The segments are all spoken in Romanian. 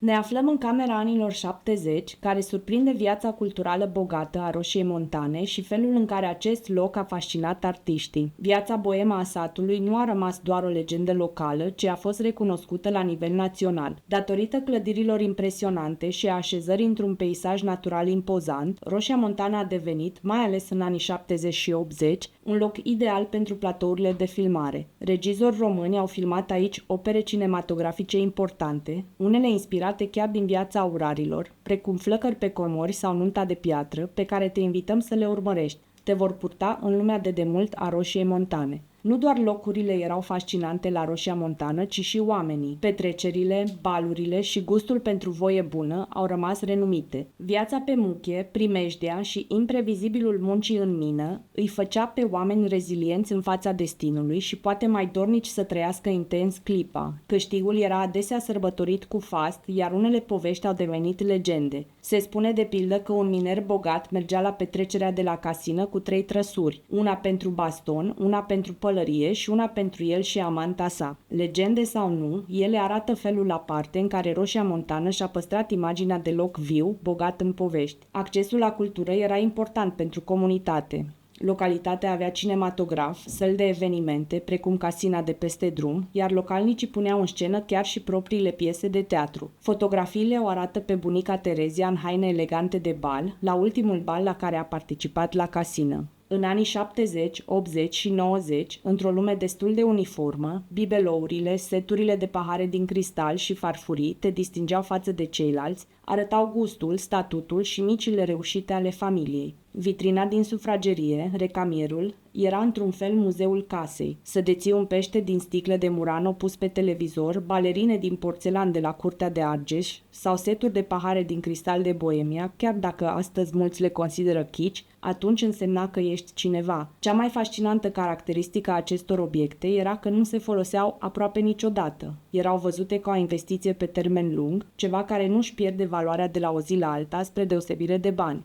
Ne aflăm în camera anilor 70, care surprinde viața culturală bogată a Roșiei Montane și felul în care acest loc a fascinat artiștii. Viața boemă a satului nu a rămas doar o legendă locală, ci a fost recunoscută la nivel național. Datorită clădirilor impresionante și a așezării într-un peisaj natural impozant, Roșia Montana a devenit, mai ales în anii 70 și 80, un loc ideal pentru platourile de filmare. Regizori români au filmat aici opere cinematografice importante, unele inspirate chiar din viața aurarilor, precum Flăcări pe comori sau Nunta de piatră, pe care te invităm să le urmărești. Te vor purta în lumea de demult a Roșiei Montane. Nu doar locurile erau fascinante la Roșia Montană, ci și oamenii. Petrecerile, balurile și gustul pentru voie bună au rămas renumite. Viața pe muchie, primejdia și imprevizibilul muncii în mină îi făcea pe oameni rezilienți în fața destinului și poate mai dornici să trăiască intens clipa. Câștigul era adesea sărbătorit cu fast, iar unele povești au devenit legende. Se spune de pildă că un miner bogat mergea la petrecerea de la casină cu 3 trăsuri, una pentru baston, una pentru pălărie și una pentru el și amanta sa. Legende sau nu, ele arată felul aparte în care Roșia Montană și-a păstrat imaginea de loc viu, bogat în povești. Accesul la cultură era important pentru comunitate. Localitatea avea cinematograf, săli de evenimente, precum Casina de peste drum, iar localnicii puneau în scenă chiar și propriile piese de teatru. Fotografiile o arată pe bunica Terezia în haine elegante de bal, la ultimul bal la care a participat la Casină. În anii 70, 80 și 90, într-o lume destul de uniformă, bibelourile, seturile de pahare din cristal și farfurii te distingeau față de ceilalți, arătau gustul, statutul și micile reușite ale familiei. Vitrina din sufragerie, recamierul, era într-un fel muzeul casei. Să deții un pește din sticlă de Murano pus pe televizor, balerine din porțelan de la Curtea de Argeș sau seturi de pahare din cristal de Boemia, chiar dacă astăzi mulți le consideră kitsch, atunci însemna că ești cineva. Cea mai fascinantă caracteristică a acestor obiecte era că nu se foloseau aproape niciodată. Erau văzute ca o investiție pe termen lung, ceva care nu își pierde valoarea de la o zi la alta, spre deosebire de bani.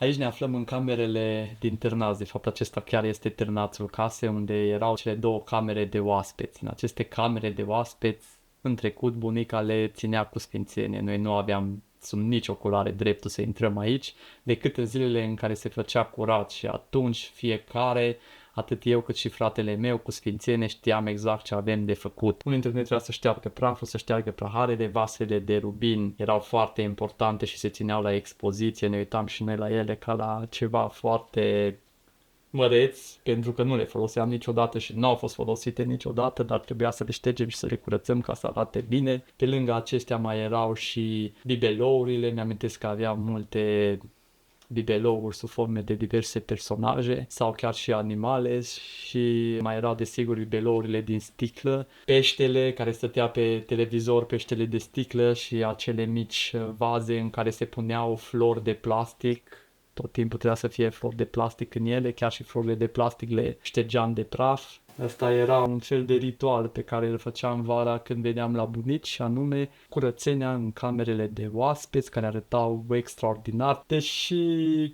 Aici ne aflăm în camerele din târnați. De fapt, acesta chiar este târnațul casei, unde erau cele 2 camere de oaspeți. În aceste camere de oaspeți, în trecut, bunica le ținea cu sfințenie. Noi nu aveam sub nicio culoare dreptul să intrăm aici, decât în zilele în care se făcea curat și atunci fiecare, atât eu cât și fratele meu, cu sfințenie știam exact ce avem de făcut. Unul dintre noi trebuia să șteargă praful, să șteargă paharele, vasele de rubin erau foarte importante și se țineau la expoziție, ne uitam și noi la ele ca la ceva foarte măreți, pentru că nu le foloseam niciodată și nu au fost folosite niciodată, dar trebuia să le ștergem și să le curățăm ca să arate bine. Pe lângă acestea mai erau și bibelourile, mi-amintesc că aveam multe bibelouri sub forme de diverse personaje sau chiar și animale și mai erau desigur bibelourile din sticlă, peștele care stătea pe televizor, peștele de sticlă și acele mici vaze în care se puneau flori de plastic. Tot timpul trebuia să fie flori de plastic în ele, chiar și florile de plastic le ștergeam de praf. Asta era un fel de ritual pe care îl făceam vara când veneam la bunici, și anume curățenia în camerele de oaspeți care arătau extraordinar, deși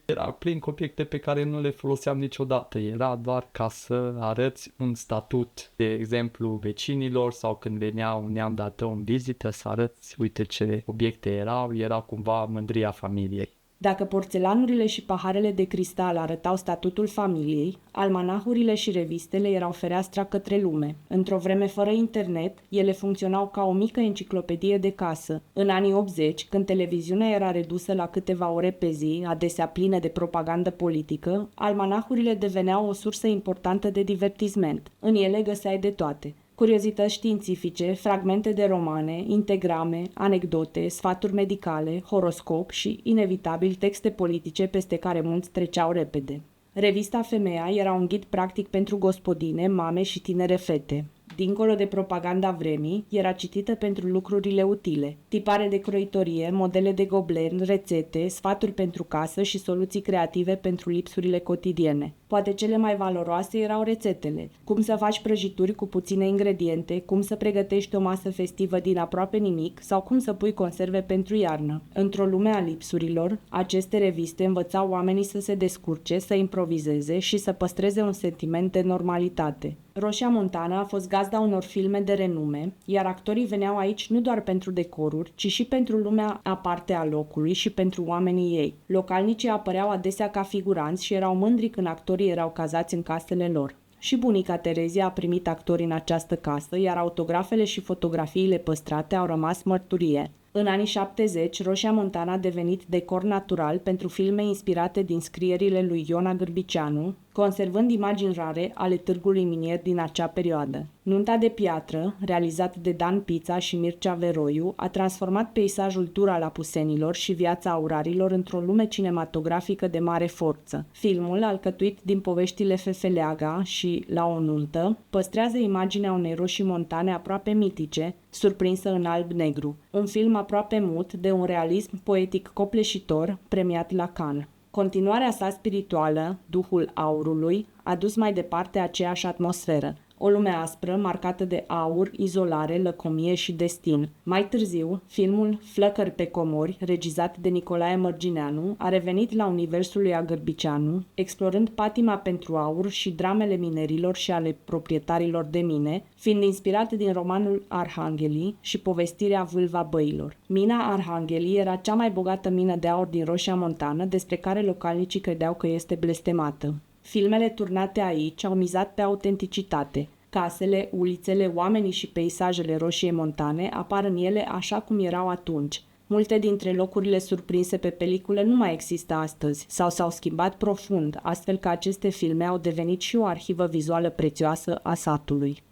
era plin cu obiecte pe care nu le foloseam niciodată. Era doar ca să arăți un statut, de exemplu vecinilor, sau când venea un neam de-a tău în vizită să arăți, uite ce obiecte erau, era cumva mândria familiei. Dacă porțelanurile și paharele de cristal arătau statutul familiei, almanahurile și revistele erau fereastra către lume. Într-o vreme fără internet, ele funcționau ca o mică enciclopedie de casă. În anii 80, când televiziunea era redusă la câteva ore pe zi, adesea plină de propagandă politică, almanahurile deveneau o sursă importantă de divertisment. În ele găseai de toate: curiozități științifice, fragmente de romane, integrame, anecdote, sfaturi medicale, horoscop și, inevitabil, texte politice peste care mulți treceau repede. Revista Femeia era un ghid practic pentru gospodine, mame și tinere fete. Dincolo de propaganda vremii, era citită pentru lucrurile utile: tipare de croitorie, modele de goblen, rețete, sfaturi pentru casă și soluții creative pentru lipsurile cotidiene. Poate cele mai valoroase erau rețetele. Cum să faci prăjituri cu puține ingrediente, cum să pregătești o masă festivă din aproape nimic sau cum să pui conserve pentru iarnă. Într-o lume a lipsurilor, aceste reviste învățau oamenii să se descurce, să improvizeze și să păstreze un sentiment de normalitate. Roșia Montană a fost gazda unor filme de renume, iar actorii veneau aici nu doar pentru decoruri, ci și pentru lumea aparte a locului și pentru oamenii ei. Localnicii apăreau adesea ca figuranți și erau mândri când actorii erau cazați în casele lor. Și bunica Terezia a primit actori în această casă, iar autografele și fotografiile păstrate au rămas mărturie. În anii 70, Roșia Montană a devenit decor natural pentru filme inspirate din scrierile lui Iona Gârbiceanu, conservând imagini rare ale târgului minier din acea perioadă. Nunta de piatră, realizat de Dan Pița și Mircea Veroiu, a transformat peisajul dur al apusenilor și viața aurarilor într-o lume cinematografică de mare forță. Filmul, alcătuit din poveștile Fefeleaga și La o nuntă, păstrează imaginea unei Roșii Montane aproape mitice, surprinsă în alb-negru. Un film aproape mut, de un realism poetic copleșitor, premiat la Cannes. Continuarea sa spirituală, Duhul Aurului, a dus mai departe aceeași atmosferă. O lume aspră, marcată de aur, izolare, lăcomie și destin. Mai târziu, filmul Flăcări pe comori, regizat de Nicolae Mărgineanu, a revenit la universul lui Agârbiceanu, explorând patima pentru aur și dramele minerilor și ale proprietarilor de mine, fiind inspirat din romanul Arhanghelii și povestirea Vâlva băilor. Mina Arhanghelii era cea mai bogată mină de aur din Roșia Montană, despre care localnicii credeau că este blestemată. Filmele turnate aici au mizat pe autenticitate. Casele, ulițele, oamenii și peisajele Roșiei Montane apar în ele așa cum erau atunci. Multe dintre locurile surprinse pe pelicule nu mai există astăzi sau s-au schimbat profund, astfel că aceste filme au devenit și o arhivă vizuală prețioasă a satului.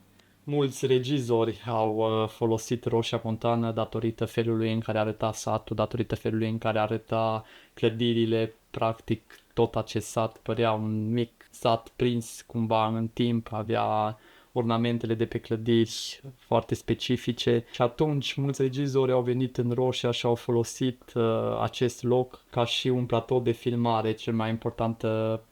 Mulți regizori au folosit Roșia Montană datorită felului în care arăta satul, datorită felului în care arăta clădirile, practic tot acest sat părea un mic sat prins cumva în timp, avea ornamentele de pe clădiri foarte specifice și atunci mulți regizori au venit în Roșia și au folosit acest loc ca și un platou de filmare, cel mai important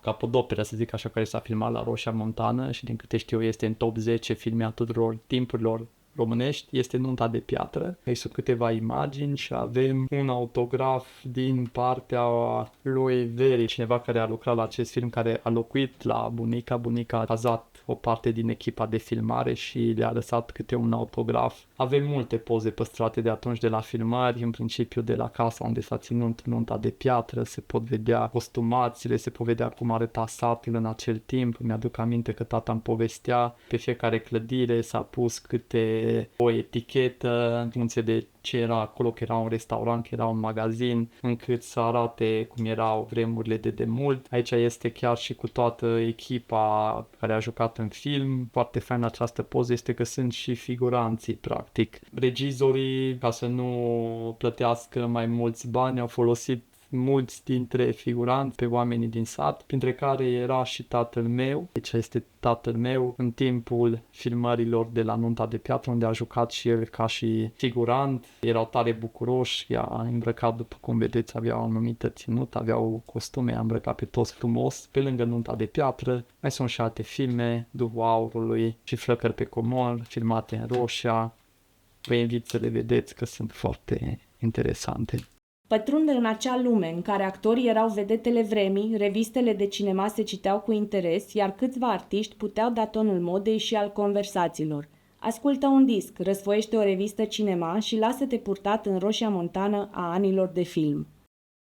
capodoperă, să zic așa, care s-a filmat la Roșia Montană și din câte știu eu este în top 10 filme a tuturor timpurilor românești, este Nunta de piatră. Aici sunt câteva imagini și avem un autograf din partea lui Veri, cineva care a lucrat la acest film, care a locuit la bunica. Bunica a cazat o parte din echipa de filmare și le-a lăsat câte un autograf. Avem multe poze păstrate de atunci de la filmări, în principiu de la casa unde s-a ținut Nunta de piatră, se pot vedea costumațiile, se pot vedea cum arăta satul în acel timp. Mi-aduc aminte că tata îmi povestea, pe fiecare clădire s-a pus câte o etichetă în funcție de ce era acolo, că era un restaurant, că era un magazin, încât să arate cum erau vremurile de demult. Aici este chiar și cu toată echipa care a jucat în film. Foarte fain această poză este că sunt și figuranții, practic. Regizorii, ca să nu plătească mai mulți bani, au folosit mulți dintre figuranți pe oamenii din sat, printre care era și tatăl meu. Aici este tatăl meu în timpul filmărilor de la Nunta de piatră, unde a jucat și el ca și figurant. Erau tare bucuroși, i-a îmbrăcat, după cum vedeți, avea o anumită ținută, aveau costume, a îmbrăcat pe toți frumos. Pe lângă Nunta de piatră mai sunt și alte filme, Duhul Aurului și Flăcări pe comori, filmate în Roșia. Vă invit să le vedeți că sunt foarte interesante. Pătrunde în acea lume în care actorii erau vedetele vremii, revistele de cinema se citeau cu interes, iar câțiva artiști puteau da tonul modei și al conversațiilor. Ascultă un disc, răsfoiește o revistă cinema și lasă-te purtat în Roșia Montană a anilor de film.